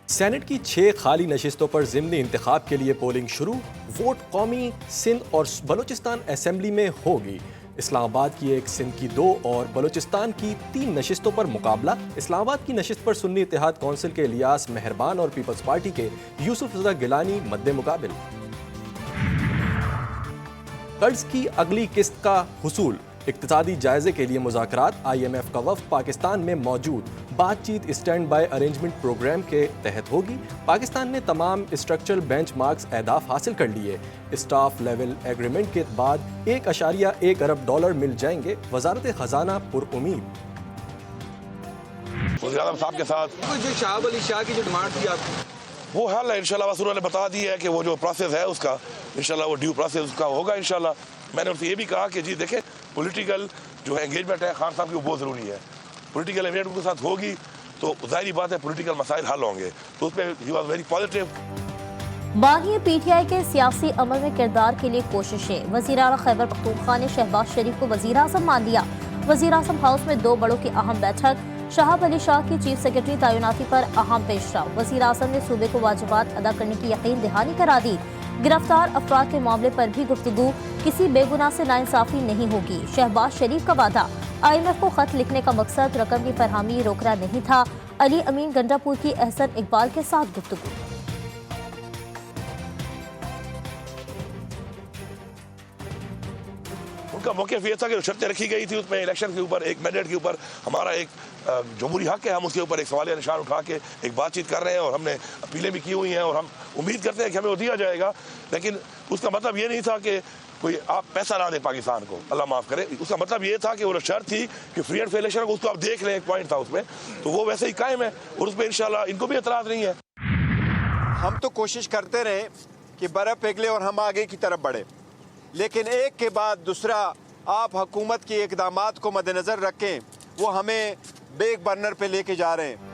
Senate की 6 खाली नशिस्तों पर ज़िमनी इंतखाब के लिए पोलिंग शुरू। वोट कौमी, सिंध और बलूचिस्तान असेंबली में होगी। इस्लामाबाद की एक, सिंध की 2 और बलूचिस्तान की 3 नशिस्तों पर मुकाबला। इस्लामाबाद की नशिस्त पर सुन्नी इत्तेहाद कौंसिल के इलियास मेहरबान और पीपल्स पार्टी के यूसुफ रज़ा गिलानी मद्दे मुकाबिल। कर्ज की अगली किस्त का हुसूल, इक्तिसादी जायजे के लिए मुज़ाकरात। IMF का वफ़द पाकिस्तान में मौजूद। बातचीत स्टैंड बाय अरेंजमेंट प्रोग्राम के तहत होगी। पाकिस्तान ने तमाम स्ट्रक्चरल बेंचमार्क्स अहदाफ हासिल कर लिए। स्टाफ लेवल एग्रीमेंट के बाद $1.1 अरब मिल जाएंगे। वजारत खजाना पुरउम्मीद। वज़ीर-ए-आज़म साहब के साथ जो शाहब अली शाह की जो डिमांड थी आपकी, वो हल है इंशाल्लाह। बस उन्होंने बता दिया है कि वो जो प्रोसेस है उसका इंशाल्लाह वो ड्यू प्रोसेस उसका होगा इंशाल्लाह। मैंने उनसे ये भी कहा कि जी देखें, पॉलिटिकल जो है एंगेजमेंट है खान साहब की वो बहुत ज़रूरी है। पॉलिटिकल एंगेजमेंट उनके साथ होगी तो ज़ाहिर बात है पॉलिटिकल मसाइल हल होंगे, तो उसमें ही वाज वेरी पॉजिटिव। बानी PTI के सियासी अमल में किरदार के लिए कोशिशें। वज़ीर आला खैबर पख्तूनख्वा ने शहबाज शरीफ को वज़ीर आज़म मान लिया। वज़ीर आज़म हाउस में 2 बड़ों की अहम बैठक। शाहब अली शाह की चीफ सेक्रेटरी तैनाती पर अहम पेशरफ। वज़ीर आज़म ने सूबे को वाजिबात अदा करने की यकीन दहानी करा दी। गिरफ्तार अफराद के मामले पर भी गुफ्तगू, किसी बेगुनाह से नाइंसाफी नहीं होगी। शहबाज शरीफ का वादा, IMF को खत लिखने का मकसद रकम की फरहमी रोकना नहीं था। अली अमीन गंडापुर की एहसन इकबाल के साथ गुफ्तगू। उनका मौक़िफ़ ये था कि जो शर्तें रखी गई थी उसमें इलेक्शन के ऊपर, एक मैंडेट के ऊपर हमारा एक जमहूरी हक है, हम उसके ऊपर एक सवालिया निशान उठा के एक बातचीत कर रहे हैं और हमने अपीलें भी की हुई हैं और हम उम्मीद करते हैं कि हमें वो दिया जाएगा। लेकिन उसका मतलब ये नहीं था कि कोई आप पैसा ना दें पाकिस्तान को, अल्लाह माफ़ करे। उसका मतलब ये था कि वो शर्त थी कि फ्री एंड फेयर इलेक्शन को, उसको आप देख लें, एक पॉइंट था उसमें, तो वो वैसे ही कायम है और उस पर इंशाल्लाह इनको भी एतराज़ नहीं है। हम तो कोशिश करते रहे कि बर्फ़ पिघले और हम आगे की तरफ बढ़े, लेकिन एक के बाद दूसरा आप हुकूमत की इक़दामात को मद्देनज़र रखें, वो हमें बैक बर्नर पे लेके जा रहे हैं।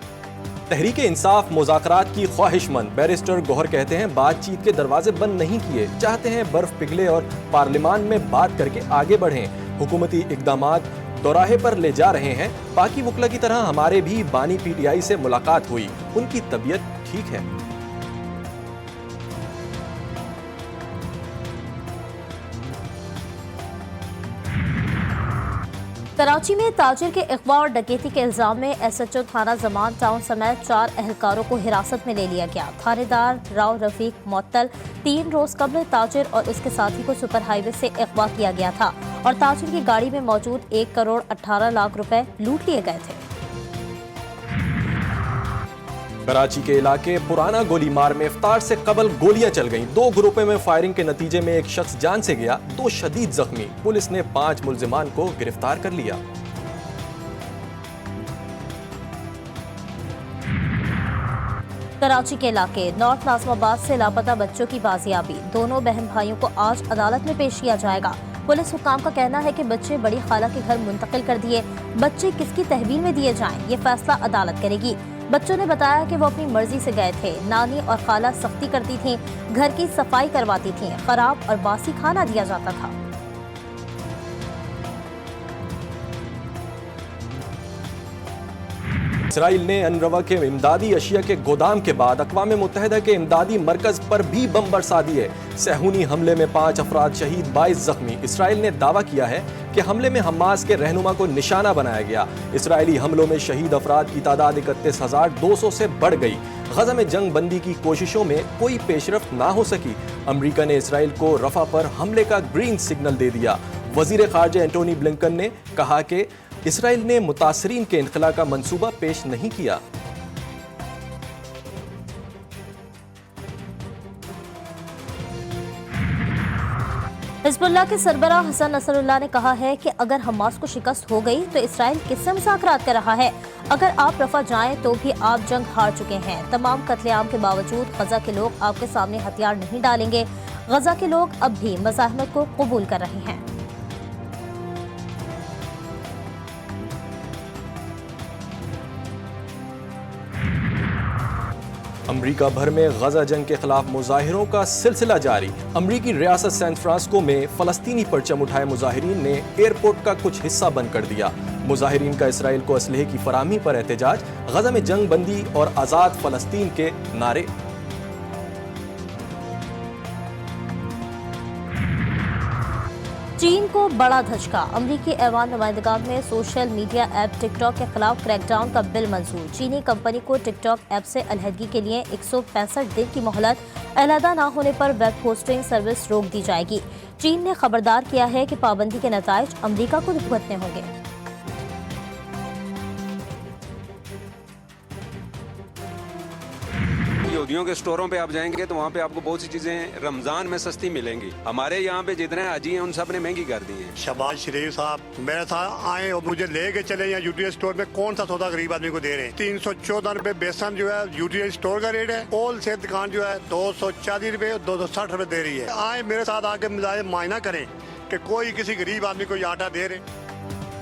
तहरीक इंसाफ मुज़ाकरात की ख्वाहिशमंद। बैरिस्टर गौहर कहते हैं बातचीत के दरवाजे बंद नहीं किए, चाहते हैं बर्फ पिघले और पार्लियामान में बात करके आगे बढ़ें। हुकूमती इक़दामात दोराहे पर ले जा रहे हैं। बाकी वकला की तरह हमारे भी बानी PTI से मुलाकात हुई, उनकी तबीयत ठीक है। कराची में ताजिर के अगवा और डकैती के इल्जाम में SHO थाना जमान टाउन समेत 4 एहलकारों को हिरासत में ले लिया गया। थानेदार राव रफीक मुअत्तल 3 रोज कबल ताजिर और उसके साथी को सुपर हाईवे से अगवा किया गया था और ताजिर की गाड़ी में मौजूद 1 करोड़ 18 लाख रुपए लूट लिए गए थे। कराची के इलाके पुराना गोलीमार में इफ्तार से कबल गोलियां चल गईं। 2 ग्रुपों में फायरिंग के नतीजे में एक शख्स जान से गया, 2 शदीद जख्मी। पुलिस ने 5 मुल्जिमान को गिरफ्तार कर लिया। कराची के इलाके नॉर्थ नाज़िमाबाद से लापता बच्चों की बाजियाबी। दोनों बहन भाइयों को आज अदालत में पेश किया जाएगा। पुलिस हुकाम का कहना है कि बच्चे बड़ी खाला के घर मुंतकिल कर दिए। बच्चे किसकी तहवील में दिए जाएं, ये फैसला अदालत करेगी। बच्चों ने बताया कि वो अपनी मर्जी से गए थे। नानी और खाला सख्ती करती थीं, घर की सफाई करवाती थीं, खराब और बासी खाना दिया जाता था। इसराइल ने अनरवा के इमदादी अशिया के गोदाम के बाद अक़वाम मुत्तहिदा के इमदादी मरकज पर भी बम बरसा दिए। सहूनी हमले में 5 अफराद शहीद, 22 जख्मी। इसराइल ने दावा किया है कि हमले में हमास के रहनुमा को निशाना बनाया गया। इसराइली हमलों में शहीद अफराद की तादाद 31,200 से बढ़ गई। गजा में जंग बंदी की कोशिशों में कोई पेशरफ्त ना हो सकी। अमरीका ने इसराइल को रफा पर हमले का ग्रीन सिग्नल दे दिया। वजीर खारजा एंटोनी ब्लिंकन ने कहा कि इसराइल ने मुतासरीन के इनखला का मंसूबा पेश नहीं किया। हिज़्बुल्लाह के सरबराह हसन नसरुल्लाह ने कहा है कि अगर हमास को शिकस्त हो गई तो इसराइल किससे मुज़ाकरात कर रहा है। अगर आप रफा जाएं तो भी आप जंग हार चुके हैं। तमाम कत्लेआम के बावजूद गजा के लोग आपके सामने हथियार नहीं डालेंगे। गजा के लोग अब भी मज़ाहमत को कबूल कर रहे हैं। अमरीका भर में गजा जंग के खिलाफ मुजाहिरों का सिलसिला जारी। अमरीकी रियासत सैन फ्रांसिस्को में फलस्तीनी परचम उठाए मुजाहिरीन ने एयरपोर्ट का कुछ हिस्सा बंद कर दिया। मुजाहिरीन का इसराइल को असलहे की फराहमी पर एहतजाज, गजा में जंग बंदी और आज़ाद फ़लस्तीन के नारे। चीन को बड़ा धचका, अमरीकी ऐवान नुमाइंदगान में सोशल मीडिया ऐप टिकटॉक के खिलाफ क्रैकडाउन का बिल मंजूर। चीनी कंपनी को टिकटॉक ऐप से अलहदगी के लिए 165 दिन की मोहलत, अलहदा न होने पर वेब होस्टिंग सर्विस रोक दी जाएगी। चीन ने खबरदार किया है कि पाबंदी के नताइज अमरीका को भुगतने होंगे। यहूदियों के स्टोरों पे आप जाएंगे तो वहाँ पे आपको बहुत सी चीजें रमजान में सस्ती मिलेंगी। हमारे यहाँ पे जितने हाजी हैं उन सब ने महंगी कर दी हैं। शहबाज शरीफ साहब मेरे साथ आए और मुझे लेके चले यहाँ यूटीआई स्टोर में कौन सा सौदा गरीब आदमी को दे रहे हैं। 314 रुपए बेसन जो है यूटीआई स्टोर का रेट है। होल सेल दुकान जो है 240 रुपए 260 रुपए दे रही है। आए मेरे साथ आके मुआयना करें कि कोई किसी गरीब आदमी को आटा दे रहे।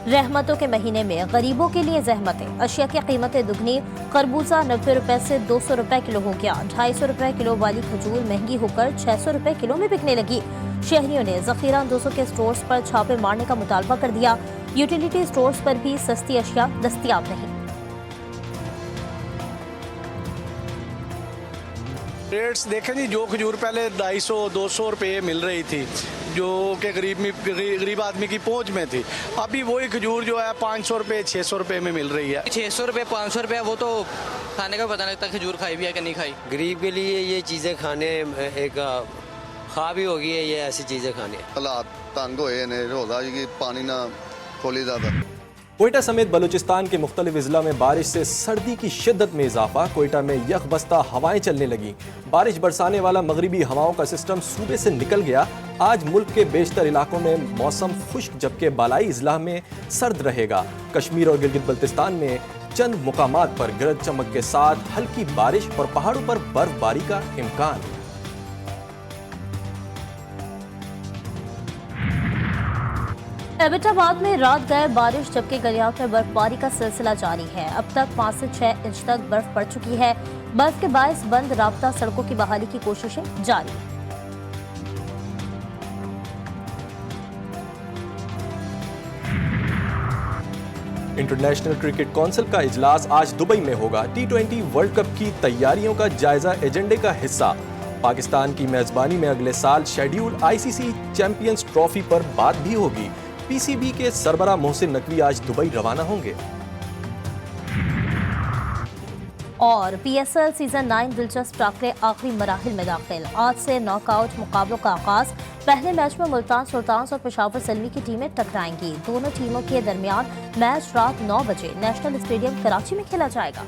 रहमतों के महीने में गरीबों के लिए जहमतें, अशिया की कीमतें दुगनी। खरबूजा 90 रुपए से 200 रुपए किलो हो गया। 250 रुपए किलो वाली खजूर महंगी होकर 600 रुपए किलो में बिकने लगी। शहरियों ने जखीरा अंदोजों के स्टोर्स पर छापे मारने का मुतालबा कर दिया। यूटिलिटी स्टोर्स पर भी सस्ती अशिया दस्तयाब नहीं। रेट्स देखें जी, जो खजूर पहले 250-200 रुपये मिल रही थी, जो कि गरीब आदमी की पहुंच में थी, अभी वही खजूर जो है 500 रुपये 600 रुपये में मिल रही है। 600 रुपये 500 रुपये वो तो खाने का पता नहीं लगता खजूर खाई भी है कि नहीं खाई। गरीब के लिए ये चीज़ें खाने एक खा भी होगी है, ये ऐसी चीज़ें खाने। हालात तंग होए ने रोज़ा जी पानी ना खोली ज़्यादा। कोयटा समेत बलूचिस्तान के मुख्तलिफ अजला में बारिश से सर्दी की शिद्दत में इजाफा। कोयटा में यखबस्ता हवाएं चलने लगी। बारिश बरसाने वाला मगरिबी हवाओं का सिस्टम सूबे से निकल गया। आज मुल्क के बेशतर इलाकों में मौसम खुश्क, जबकि बालाई अजला में सर्द रहेगा। कश्मीर और गिलगित बल्तिस्तान में चंद मुकामात पर गरज चमक के साथ हल्की बारिश और पहाड़ों पर बर्फबारी का इम्कान। एबटाबाद में रात गए बारिश, जबकि गलियात में बर्फबारी का सिलसिला जारी है। अब तक 5 से 6 इंच तक बर्फ पड़ चुकी है। बर्फ के बायस बंद राब्ता सड़कों की बहाली की कोशिशें जारी। इंटरनेशनल क्रिकेट काउंसिल का इजलास आज दुबई में होगा। T20 वर्ल्ड कप की तैयारियों का जायजा एजेंडे का हिस्सा। पाकिस्तान की मेजबानी में अगले साल शेड्यूल ICC चैंपियंस ट्रॉफी पर बात भी होगी। PCB के सरबरा मोहसिन नकवी आज दुबई रवाना होंगे। और PSL सीजन 9 दिलचस्प टाकरे आखिरी मराहिल में दाखिल। आज से नॉकआउट मुकाबलों का आगाज। पहले मैच में मुल्तान सुल्तान्स और पेशावर सलमी की टीमें टकराएंगी। दोनों टीमों के दरमियान मैच रात 9 बजे नेशनल स्टेडियम कराची में खेला जाएगा।